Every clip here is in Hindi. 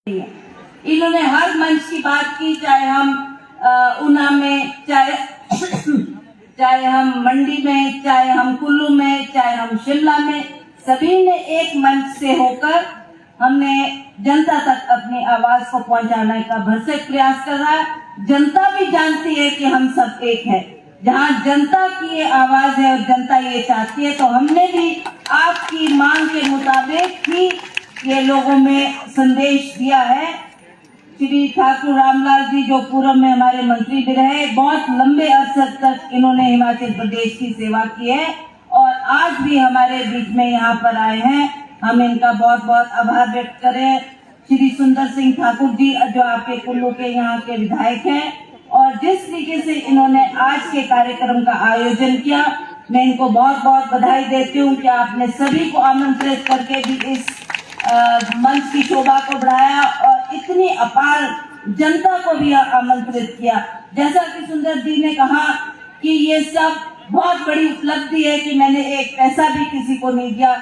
इन्होंने हर मंच की बात की, चाहे हम ऊना में, चाहे हम मंडी में, चाहे हम कुल्लू में, चाहे हम शिमला में, सभी ने एक मंच से होकर हमने जनता तक अपनी आवाज को पहुंचाने का भरसक प्रयास कर रहा है। जनता भी जानती है कि हम सब एक है। जहां जनता की ये आवाज है और जनता ये चाहती है, तो हमने भी आपकी मांग के मुताबिक ही ये लोगों में संदेश दिया है। श्री ठाकुर रामलाल जी जो पूर्व में हमारे मंत्री भी रहे, बहुत लंबे अरसे तक इन्होंने हिमाचल प्रदेश की सेवा की है और आज भी हमारे बीच में यहाँ पर आए हैं। हम इनका बहुत बहुत आभार व्यक्त करें। श्री सुंदर सिंह ठाकुर जी जो आपके कुल्लू के यहाँ के विधायक हैं, और जिस तरीके से इन्होंने आज के कार्यक्रम का आयोजन किया, मैं इनको बहुत बहुत बधाई देती हूँ कि आपने सभी को आमंत्रित करके भी इस मंच की शोभा को बढ़ाया और इतनी अपार जनता को भी आमंत्रित किया। जैसा कि सुंदर जी ने कहा कि ये सब बहुत बड़ी उपलब्धि है कि मैंने एक पैसा भी किसी को नहीं दिया,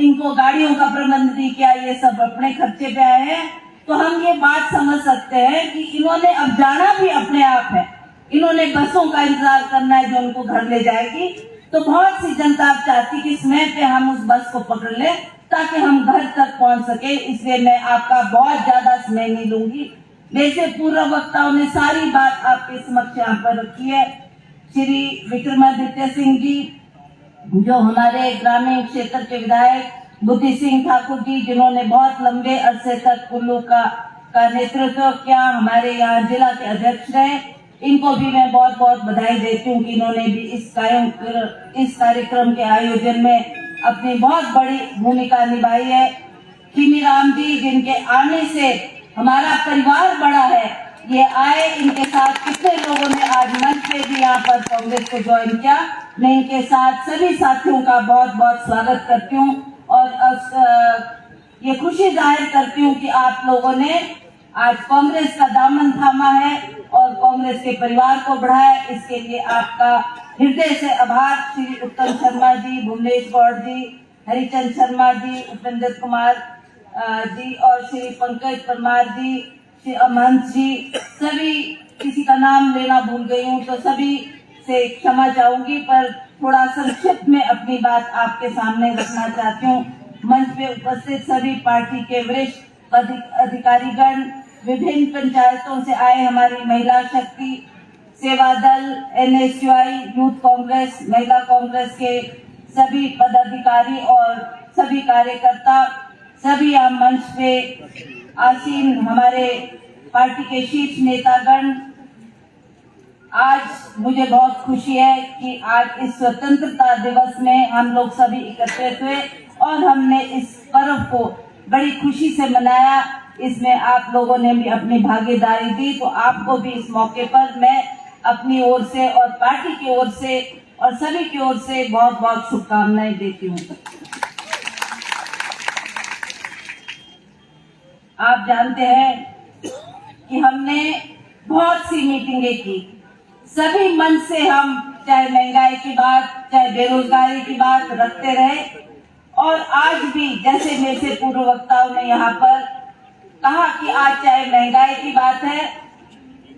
इनको गाड़ियों का प्रबंध नहीं किया, ये सब अपने खर्चे पे आए हैं। तो हम ये बात समझ सकते हैं कि इन्होंने अब जाना भी अपने आप है। इन्होंने बसों का इंतजार करना है जो उनको घर ले जाएगी। तो बहुत सी जनता अब चाहती कि समय पे हम उस बस को पकड़ ले ताकि हम घर तक पहुंच सके। इसलिए मैं आपका बहुत ज्यादा समय नहीं लूंगी। मेरे से पूर्व वक्ताओं ने सारी बात आपके समक्ष यहाँ पर रखी है। श्री विक्रमादित्य सिंह जी जो हमारे ग्रामीण क्षेत्र के विधायक, बुद्धि सिंह ठाकुर जी जिन्होंने बहुत लंबे अरसे तक कुल्लू का नेतृत्व किया, हमारे यहाँ जिला के अध्यक्ष रहे, इनको भी मैं बहुत बहुत बधाई देती हूँ कि इन्होंने भी इस कार्यक्रम के आयोजन में अपनी बहुत बड़ी भूमिका निभाई है। किमी राम जी जिनके आने से हमारा परिवार बड़ा है, ये आए, इनके साथ कितने लोगों ने आज मंच पे भी यहाँ पर कांग्रेस को ज्वाइन किया। मैं इनके साथ सभी साथियों का बहुत बहुत स्वागत करती हूँ और ये खुशी जाहिर करती हूँ कि आप लोगों ने आज कांग्रेस का दामन थामा है और कांग्रेस के परिवार को बढ़ाया। इसके लिए आपका हृदय से आभार। श्री उत्तम शर्मा जी, भुवनेश गौड़ जी, हरिचंद शर्मा जी, उपेंद्र कुमार जी और श्री पंकज परमार जी, श्री अमहंत जी, सभी किसी का नाम लेना भूल गई हूँ तो सभी से क्षमा चाहूंगी, पर थोड़ा संक्षिप्त में अपनी बात आपके सामने रखना चाहती हूँ। मंच पे उपस्थित सभी पार्टी के वरिष्ठ अधिकारीगण, विभिन्न पंचायतों से आए हमारी महिला शक्ति सेवा दल, NSUI, यूथ कांग्रेस, महिला कांग्रेस के सभी पदाधिकारी और सभी कार्यकर्ता, सभी यहाँ मंच पे आसीन हमारे पार्टी के शीर्ष नेतागण, आज मुझे बहुत खुशी है कि आज इस स्वतंत्रता दिवस में हम लोग सभी इकट्ठे हुए और हमने इस पर्व को बड़ी खुशी से मनाया। इसमें आप लोगों ने भी अपनी भागीदारी दी, तो आपको भी इस मौके पर मैं अपनी ओर से और पार्टी की ओर से और सभी की ओर से बहुत बहुत शुभकामनाएं देती हूँ। आप जानते हैं कि हमने बहुत सी मीटिंगें की, सभी मंच से हम चाहे महंगाई की बात, चाहे बेरोजगारी की बात रखते रहे और आज भी जैसे मेरे से पूर्व वक्ताओं ने यहाँ पर कहा कि आज चाहे महंगाई की बात है,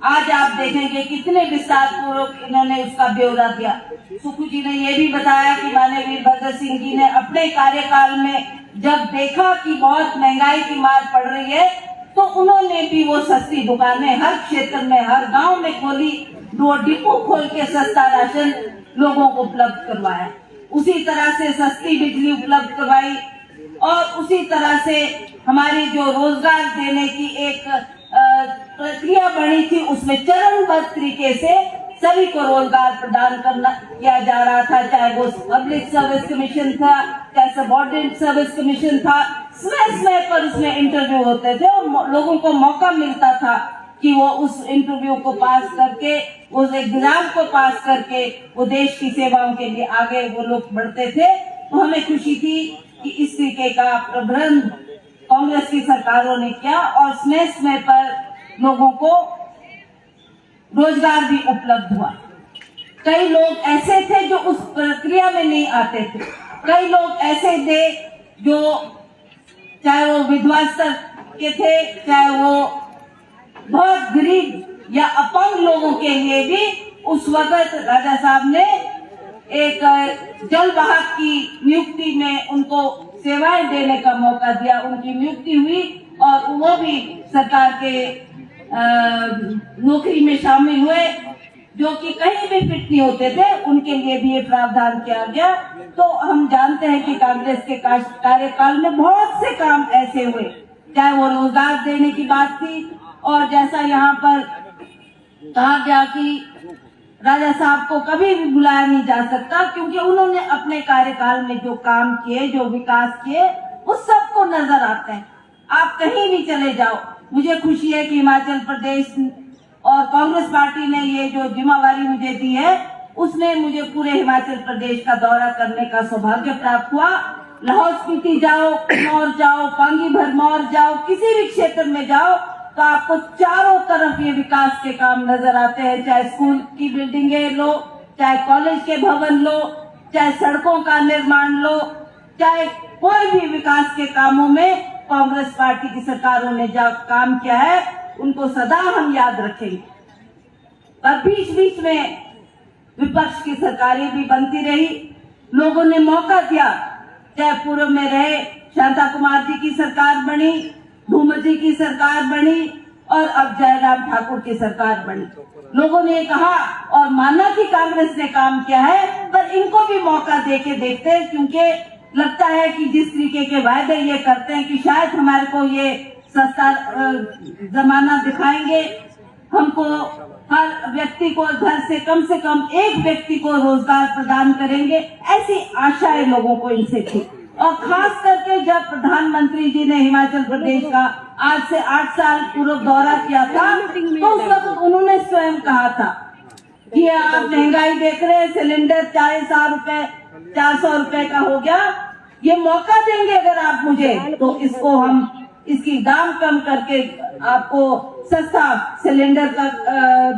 आज आप देखेंगे कितने विस्तार पूर्वक इन्होंने उसका ब्यौरा दिया। सुखू जी ने ये भी बताया कि माननीय वीरभद्र सिंह जी ने अपने कार्यकाल में जब देखा कि बहुत महंगाई की मार पड़ रही है, तो उन्होंने भी वो सस्ती दुकानें हर क्षेत्र में, हर गांव में खोली, 2 डिपो खोल के सस्ता राशन लोगों को उपलब्ध करवाया। उसी तरह से सस्ती बिजली उपलब्ध करवाई और उसी तरह से हमारी जो रोजगार देने की एक प्रक्रिया बनी थी, उसमें चरणबद्ध तरीके से सभी को रोजगार प्रदान किया जा रहा था, चाहे वो पब्लिक सर्विस कमीशन था, चाहे सबऑर्डिनेट सर्विस कमीशन था। समय पर उसमें इंटरव्यू होते थे और लोगों को मौका मिलता था कि वो उस इंटरव्यू को पास करके, उस एग्जाम को पास करके वो देश की सेवाओं के लिए आगे वो लोग बढ़ते थे। तो हमें खुशी थी कि इस तरीके का प्रबंध कांग्रेस की सरकारों ने किया और समय पर लोगों को रोजगार भी उपलब्ध हुआ। कई लोग ऐसे थे जो उस प्रक्रिया में नहीं आते थे, कई लोग ऐसे थे जो चाहे वो विधवा के थे, चाहे वो बहुत गरीब या अपंग लोगों के लिए भी उस वक्त राजा साहब ने एक जलवाहक की नियुक्ति में उनको सेवाएं देने का मौका दिया। उनकी नियुक्ति हुई और वो भी सरकार के नौकरी में शामिल हुए, जो कि कहीं भी फिट नहीं होते थे, उनके लिए भी ये प्रावधान किया गया। तो हम जानते हैं कि कांग्रेस के कार्यकाल में बहुत से काम ऐसे हुए, चाहे वो रोजगार देने की बात थी, और जैसा यहाँ पर कहा गया कि राजा साहब को कभी भी बुलाया नहीं जा सकता, क्योंकि उन्होंने अपने कार्यकाल में जो काम किए, जो विकास किए, वो सबको नजर आते हैं। आप कहीं भी चले जाओ। मुझे खुशी है कि हिमाचल प्रदेश और कांग्रेस पार्टी ने ये जो जिम्मेवारी मुझे दी है, उसमें मुझे पूरे हिमाचल प्रदेश का दौरा करने का सौभाग्य प्राप्त हुआ। लाहौल स्पीति जाओ, किन्नौर जाओ, पांगी भरमौर जाओ, किसी भी क्षेत्र में जाओ तो आपको चारों तरफ ये विकास के काम नजर आते हैं। चाहे स्कूल की बिल्डिंगें लो, चाहे कॉलेज के भवन लो, चाहे सड़कों का निर्माण लो, चाहे कोई भी विकास के कामों में कांग्रेस पार्टी की सरकारों ने जो काम किया है, उनको सदा हम याद रखेंगे। पर बीच बीच में विपक्ष की सरकारें भी बनती रही, लोगों ने मौका दिया। चाहे पूर्व में रहे शांता कुमार जी की सरकार बनी, भूमर जी की सरकार बनी, और अब जयराम ठाकुर की सरकार बनी। लोगों ने कहा और माना कि कांग्रेस ने काम किया है, पर इनको भी मौका देके देखते हैं, क्योंकि लगता है कि जिस तरीके के वायदे ये करते हैं कि शायद हमारे को ये सस्ता जमाना दिखाएंगे, हमको हर व्यक्ति को घर से कम एक व्यक्ति को रोजगार प्रदान करेंगे, ऐसी आशाएं लोगों को इनसे थी। और खास करके जब प्रधानमंत्री जी ने हिमाचल प्रदेश का आज से 8 साल पूर्व दौरा किया था, तो उस वक्त उन्होंने स्वयं कहा था कि आप महंगाई देख रहे हैं, सिलेंडर 400 रुपए का हो गया, ये मौका देंगे अगर आप मुझे, तो इसको हम इसकी दाम कम करके आपको सस्ता सिलेंडर का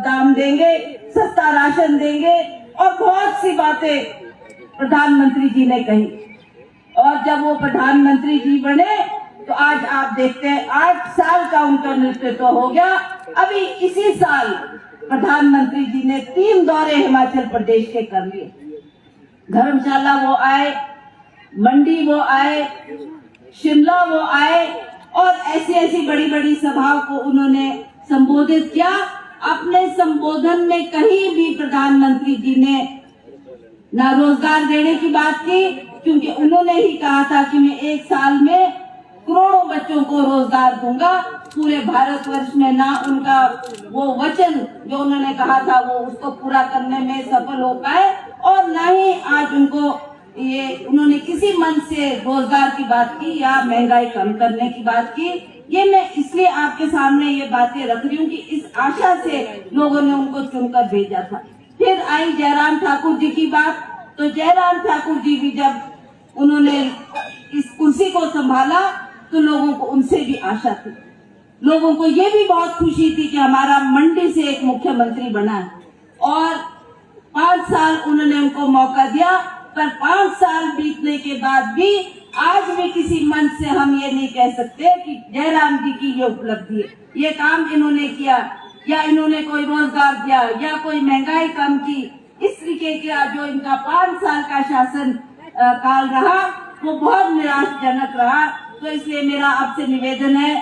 दाम देंगे, सस्ता राशन देंगे, और बहुत सी बातें प्रधानमंत्री जी ने कही। और जब वो प्रधानमंत्री जी बने तो आज आप देखते हैं 8 साल का उनका नेतृत्व हो गया। अभी इसी साल प्रधानमंत्री जी ने 3 दौरे हिमाचल प्रदेश के कर लिए। धर्मशाला वो आए, मंडी वो आए, शिमला वो आए, और ऐसी बड़ी बड़ी सभाओं को उन्होंने संबोधित किया। अपने संबोधन में कहीं भी प्रधानमंत्री जी ने ना रोजगार देने की बात की, क्योंकि उन्होंने ही कहा था कि मैं 1 साल में करोड़ों बच्चों को रोजगार दूंगा पूरे भारतवर्ष में। ना उनका वो वचन जो उन्होंने कहा था वो उसको पूरा करने में सफल हो पाए, और ना ही आज उनको ये उन्होंने किसी मन से रोजगार की बात की या महंगाई कम करने की बात की। ये मैं इसलिए आपके सामने ये बातें रख रही हूँ कि इस आशा से लोगों ने उनको चुनकर भेजा था। फिर आई जयराम ठाकुर जी की बात, तो जयराम ठाकुर जी भी जब उन्होंने इस कुर्सी को संभाला तो लोगों को उनसे भी आशा थी। लोगों को ये भी बहुत खुशी थी कि हमारा मंडी से एक मुख्यमंत्री बना है, और 5 साल उन्होंने उनको मौका दिया। पर 5 साल बीतने के बाद भी आज भी किसी मन से हम ये नहीं कह सकते कि जयराम जी की ये उपलब्धि है, ये काम इन्होंने किया, या इन्होंने कोई रोजगार दिया, या कोई महंगाई कम की। इस तरीके का जो इनका 5 साल का शासन काल रहा, वो बहुत निराशजनक रहा। तो इसलिए मेरा आपसे निवेदन है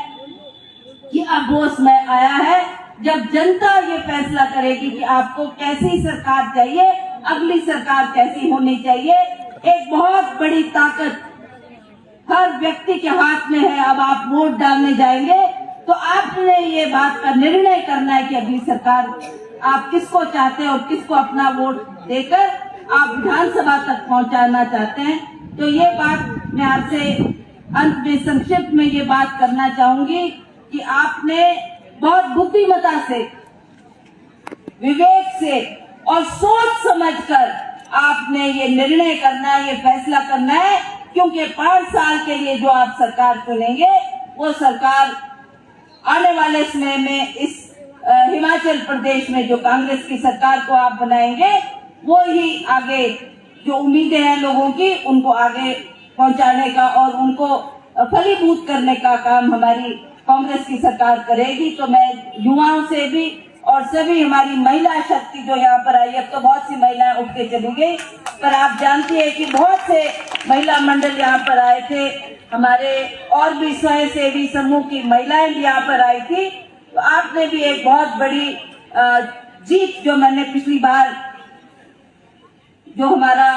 कि अब वो समय आया है जब जनता ये फैसला करेगी कि आपको कैसी सरकार चाहिए, अगली सरकार कैसी होनी चाहिए। एक बहुत बड़ी ताकत हर व्यक्ति के हाथ में है। अब आप वोट डालने जाएंगे तो आपने ये बात का निर्णय करना है कि अगली सरकार आप किसको चाहते हैं और किसको अपना वोट देकर आप विधानसभा तक पहुंचाना चाहते हैं। तो ये बात मैं आपसे अंत में संक्षिप्त में ये बात करना चाहूंगी कि आपने बहुत बुद्धिमता से, विवेक से और सोच समझकर आपने ये निर्णय करना है, ये फैसला करना है, क्योंकि 5 साल के लिए जो आप सरकार चुनेंगे वो सरकार आने वाले समय में इस हिमाचल प्रदेश में जो कांग्रेस की सरकार को आप बनाएंगे, वो ही आगे जो उम्मीदें हैं लोगों की उनको आगे पहुंचाने का और उनको फलीभूत करने का काम हमारी कांग्रेस की सरकार करेगी। तो मैं युवाओं से भी और सभी हमारी महिला शक्ति जो यहाँ पर आई, अब तो बहुत सी महिलाएं उठ के चली गई, पर आप जानती है कि बहुत से महिला मंडल यहाँ पर आए थे, हमारे और भी स्वयंसेवी समूह की महिलाएं भी यहाँ पर आई थी। तो आपने भी एक बहुत बड़ी जीत, जो मैंने पिछली बार जो हमारा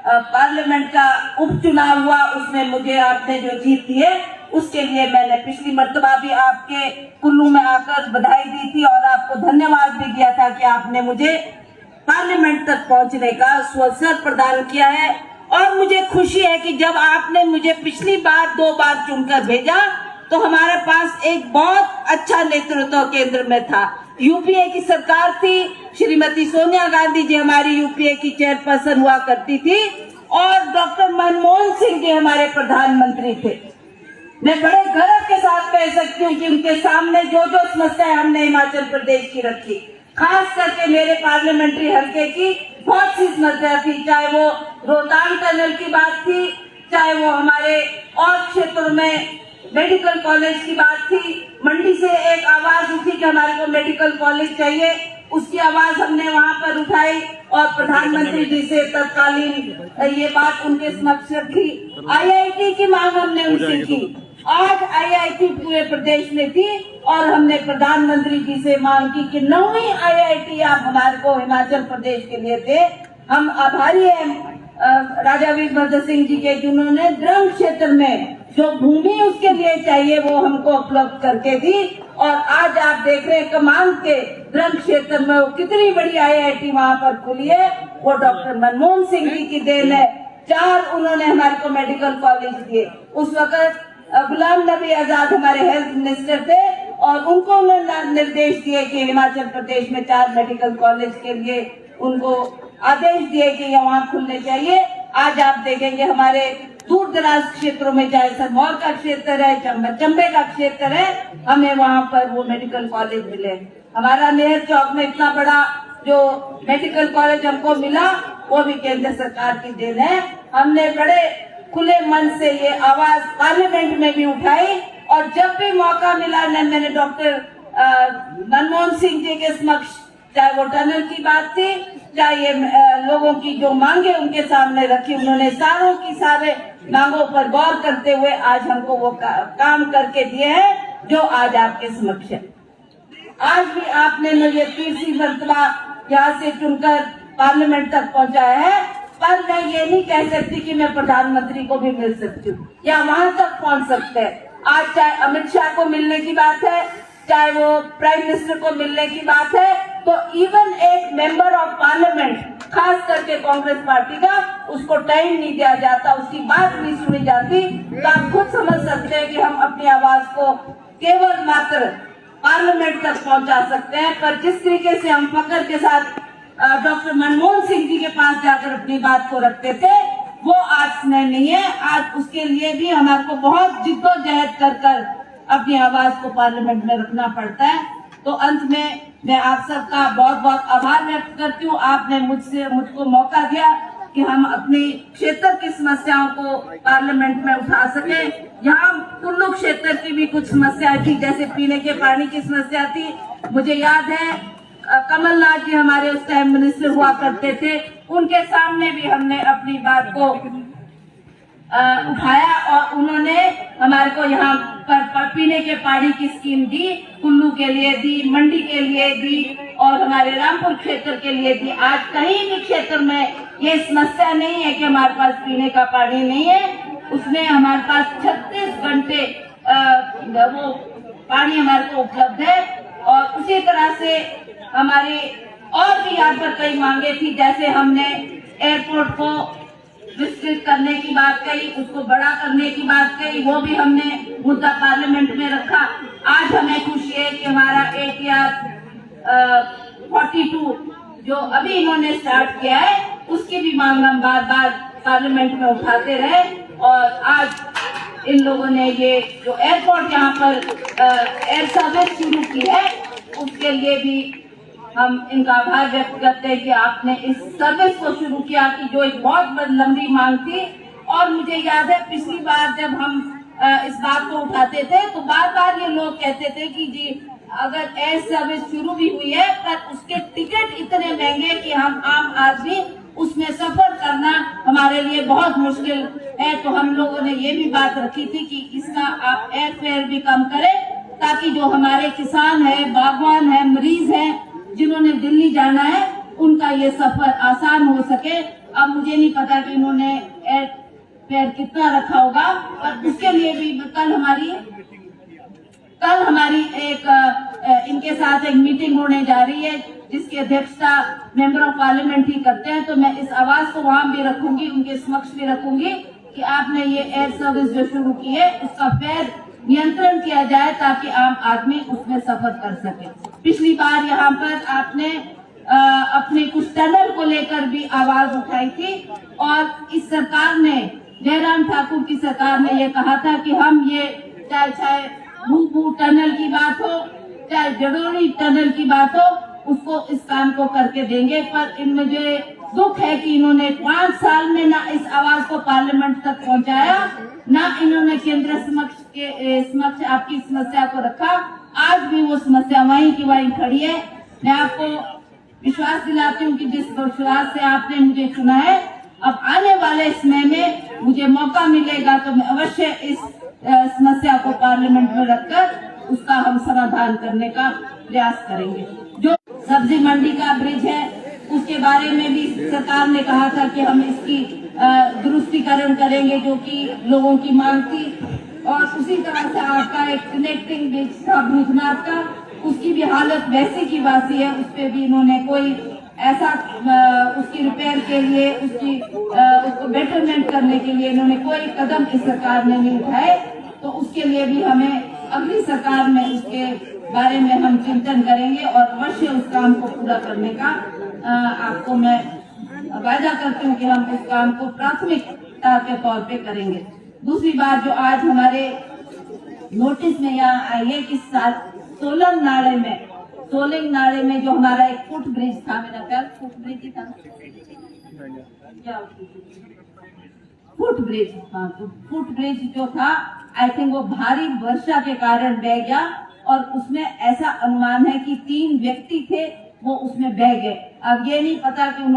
पार्लियामेंट का उपचुनाव हुआ उसमें मुझे आपने जो जीत दी है, उसके लिए मैंने पिछली मर्तबा भी आपके कुल्लू में आकर बधाई दी थी और आपको धन्यवाद भी दिया था कि आपने मुझे पार्लियामेंट तक पहुंचने का अवसर प्रदान किया है। और मुझे खुशी है कि जब आपने मुझे पिछली बार 2 बार चुनकर भेजा तो हमारे पास एक बहुत अच्छा नेतृत्व केंद्र में था। यूपीए की सरकार थी, श्रीमती सोनिया गांधी जी हमारी यूपीए की चेयरपर्सन हुआ करती थी और डॉक्टर मनमोहन सिंह जी हमारे प्रधानमंत्री थे। मैं बड़े गर्व के साथ कह सकती हूँ कि उनके सामने जो जो समस्याएं हमने हिमाचल प्रदेश की रखी, खास करके मेरे पार्लियामेंट्री हल्के की बहुत सी समस्या थी, चाहे वो रोहतांग टनल की बात थी, चाहे वो हमारे और क्षेत्रों में मेडिकल कॉलेज की बात थी। मंडी से एक आवाज उठी कि हमारे को मेडिकल कॉलेज चाहिए, उसकी आवाज हमने वहाँ पर उठाई और प्रधानमंत्री जी से तत्कालीन ये बात उनके समक्ष रखी। आईआईटी की मांग हमने उनसे की, आज आईआईटी पूरे प्रदेश में थी और हमने प्रधानमंत्री जी से मांग की कि 9वीं आईआईटी आप हमारे को हिमाचल प्रदेश के लिए थे। हम आभारी हैं राजा वीरभद्र सिंह जी के, जिन्होंने द्रंग क्षेत्र में जो भूमि उसके लिए चाहिए वो हमको उपलब्ध करके दी और आज आप देख रहे हैं कमान के द्रंग क्षेत्र में वो कितनी बड़ी आईआईटी वहाँ पर खुली है, वो डॉक्टर मनमोहन सिंह जी की देन है। 4 उन्होंने हमारे को मेडिकल कॉलेज दिए। उस वक्त गुलाम नबी आजाद हमारे हेल्थ मिनिस्टर थे और उनको उन्होंने निर्देश दिए कि हिमाचल प्रदेश में 4 मेडिकल कॉलेज के लिए उनको आदेश दिए कि ये वहाँ खुलने चाहिए। आज आप देखेंगे हमारे दूर दराज क्षेत्रों में, चाहे सिरमौर का क्षेत्र है, चंबे का क्षेत्र है, हमें वहाँ पर वो मेडिकल कॉलेज मिले। हमारा नेहरू चौक में इतना बड़ा जो मेडिकल कॉलेज हमको मिला वो भी केंद्र सरकार की देन है। हमने बड़े खुले मन से ये आवाज पार्लियामेंट में भी उठाई और जब भी मौका मिला मैंने डॉक्टर मनमोहन सिंह जी के समक्ष, चाहे वो टनल की बात थी, चाहे लोगों की जो मांगे उनके सामने रखी, उन्होंने सारों की सारे मांगों पर गौर करते हुए आज हमको वो काम करके दिए हैं जो आज आपके समक्ष है। आज भी आपने मुझे तीसरी मर्तबा यहाँ से चुनकर पार्लियामेंट तक पहुँचाया है, पर मैं ये नहीं कह सकती कि मैं प्रधानमंत्री को भी मिल सकती हूँ या वहाँ तक पहुँच सकते हैं। आज चाहे अमित शाह को मिलने की बात है, चाहे वो प्राइम मिनिस्टर को मिलने की बात है, तो इवन एक मेंबर ऑफ पार्लियामेंट खास करके कांग्रेस पार्टी का, उसको टाइम नहीं दिया जाता, उसकी बात नहीं सुनी जाती। तो आप खुद समझ सकते हैं कि हम अपनी आवाज को केवल मात्र पार्लियामेंट तक पहुंचा सकते हैं। पर जिस तरीके से हम फख्र के साथ डॉक्टर मनमोहन सिंह जी के पास जाकर अपनी बात को रखते थे, वो आज समय नहीं है। आज उसके लिए भी हमारे को बहुत जिद्दोजहद कर अपनी आवाज को पार्लियामेंट में रखना पड़ता है। तो अंत में मैं आप सबका बहुत बहुत आभार व्यक्त करती हूँ। आपने मुझको मौका दिया कि हम अपनी क्षेत्र की समस्याओं को पार्लियामेंट में उठा सके। यहाँ कुल्लू क्षेत्र की भी कुछ समस्याएं थी, जैसे पीने के पानी की समस्या थी। मुझे याद है कमलनाथ जी हमारे उस टाइम मिनिस्टर हुआ करते थे, उनके सामने भी हमने अपनी बात को उठाया और उन्होंने हमारे को यहाँ पर पीने के पानी की स्कीम दी, कुल्लू के लिए दी, मंडी के लिए दी और हमारे रामपुर क्षेत्र के लिए दी। आज कहीं भी क्षेत्र में ये समस्या नहीं है कि हमारे पास पीने का पानी नहीं है। उसमें हमारे पास 36 घंटे वो पानी हमारे को उपलब्ध है। और उसी तरह से हमारी और भी यहाँ पर कई मांगे थी, जैसे हमने एयरपोर्ट को विस्तृत करने की बात कही, उसको बड़ा करने की बात कही, वो भी हमने मुद्दा पार्लियामेंट में रखा। आज हमें खुशी है कि हमारा ATR 42 जो अभी इन्होंने स्टार्ट किया है, उसकी भी मांग हम बार बार पार्लियामेंट में उठाते रहे और आज इन लोगों ने ये जो एयरपोर्ट यहाँ पर एयर सर्विस शुरू की है, उसके लिए भी हम इनका आभार व्यक्त करते हैं कि आपने इस सर्विस को शुरू किया कि जो एक बहुत लंबी मांग थी। और मुझे याद है पिछली बार जब हम इस बात को उठाते थे, तो बार बार ये लोग कहते थे कि जी अगर एयर सर्विस शुरू भी हुई है पर उसके टिकट इतने महंगे कि हम आम आदमी उसमें सफर करना हमारे लिए बहुत मुश्किल है। तो हम लोगों ने ये भी बात रखी थी कि इसका आप एयर फेयर भी कम करें, ताकि जो हमारे किसान है, बागवान है, मरीज है, जिन्होंने दिल्ली जाना है, उनका ये सफर आसान हो सके। अब मुझे नहीं पता कि इन्होंने एयर फेयर कितना रखा होगा, पर उसके लिए भी कल हमारी एक इनके साथ एक मीटिंग होने जा रही है, जिसकी अध्यक्षता मेंबर ऑफ पार्लियामेंट ही करते हैं। तो मैं इस आवाज को वहां भी रखूंगी, उनके समक्ष भी रखूंगी कि आपने ये एयर सर्विस जो शुरू की है उसका फेयर नियंत्रण किया जाए, ताकि आम आदमी उसमें सफर कर सके। पिछली बार यहाँ पर आपने अपने कुछ टनल को लेकर भी आवाज उठाई थी, और इस सरकार ने, जयराम ठाकुर की सरकार ने ये कहा था कि हम ये चाहे भू टनल की बात हो, चाहे जडोली टनल की बात हो, उसको इस काम को करके देंगे। पर इनमें जो दुख है कि इन्होंने 5 साल में ना इस आवाज को पार्लियामेंट तक पहुंचाया, ना इन्होंने केंद्र समक्ष आपकी समस्या को रखा। आज भी वो समस्या वहीं की वहीं खड़ी है। मैं आपको विश्वास दिलाती हूँ कि जिस विश्वास से आपने मुझे चुना है, अब आने वाले समय में मुझे मौका मिलेगा तो मैं अवश्य इस समस्या को पार्लियामेंट में रखकर उसका हम समाधान करने का प्रयास करेंगे। जो सब्जी मंडी का ब्रिज है, उसके बारे में भी सरकार ने कहा था कि हम इसकी दुरुस्तीकरण करेंगे, जो कि लोगों की मांग थी। और उसी तरह से आपका एक कनेक्टिंग ब्रिज था भूतनाथ का, उसकी भी हालत वैसी की वैसी है। उस पर भी इन्होंने कोई ऐसा उसकी रिपेयर के लिए, उसको बेटरमेंट करने के लिए इन्होंने कोई कदम इस सरकार ने नहीं उठाए। तो उसके लिए भी हमें अगली सरकार में उसके बारे में हम चिंतन करेंगे, और अवश्य उस काम को पूरा करने का आपको मैं वायदा करती हूँ कि हम उस काम को प्राथमिकता के तौर पे करेंगे। दूसरी बात जो आज हमारे नोटिस में यहाँ आई है कि सोलंग नाले में जो हमारा एक फुट ब्रिज था, मेरा ख्याल फुट ब्रिज ही था, फुट ब्रिज, हाँ, तो फुट ब्रिज जो था, आई थिंक वो भारी वर्षा के कारण बह गया, और उसमें ऐसा अनुमान है कि 3 व्यक्ति थे, वो उसमें बह गए। अब ये नहीं पता कि वो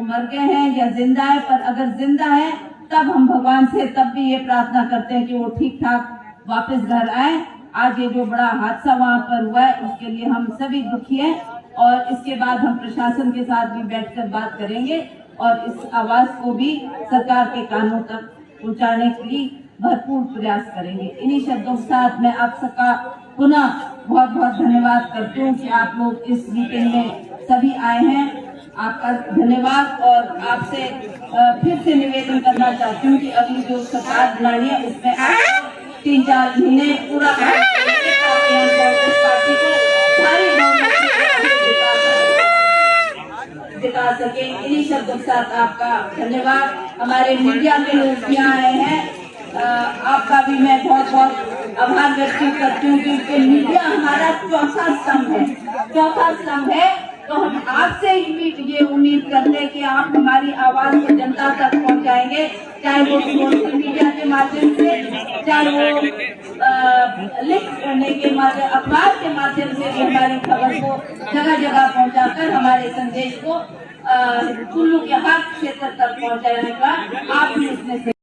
मर गए हैं या जिंदा है, पर अगर जिंदा है तब हम भगवान से तब भी ये प्रार्थना करते हैं कि वो ठीक ठाक वापस घर आए। आज ये जो बड़ा हादसा वहाँ पर हुआ है, उसके लिए हम सभी दुखी हैं, और इसके बाद हम प्रशासन के साथ भी बैठकर बात करेंगे, और इस आवाज को भी सरकार के कानों तक पहुँचाने के लिए भरपूर प्रयास करेंगे। इन्हीं शब्दों के साथ मैं आप सबका पुनः बहुत बहुत धन्यवाद करती हूँ कि आप लोग इस मीटिंग में सभी आए हैं। आपका धन्यवाद, और आपसे फिर से निवेदन करना चाहती हूँ कि अगली जो सरकार बनानी है उसमें आप 3-4 महीने पूरा पार्टी को सारी दिखा सके। इन्हीं शब्दों के साथ आपका धन्यवाद। हमारे मीडिया के लोग भी आए हैं, आपका भी मैं बहुत बहुत आभार व्यक्त करती हूँ, क्योंकि मीडिया हमारा चौथा स्तंभ है। तो हम आपसे ये उम्मीद करते हैं कि आप हमारी आवाज को जनता तक पहुंचाएंगे, चाहे वो सोशल मीडिया के माध्यम से, चाहे वो लिख करने के माध्यम, अखबार के माध्यम से भी हमारी खबर को जगह जगह पहुंचाकर हमारे संदेश को कुल्लू के हर क्षेत्र तक पहुंचाने का आप भी इसमें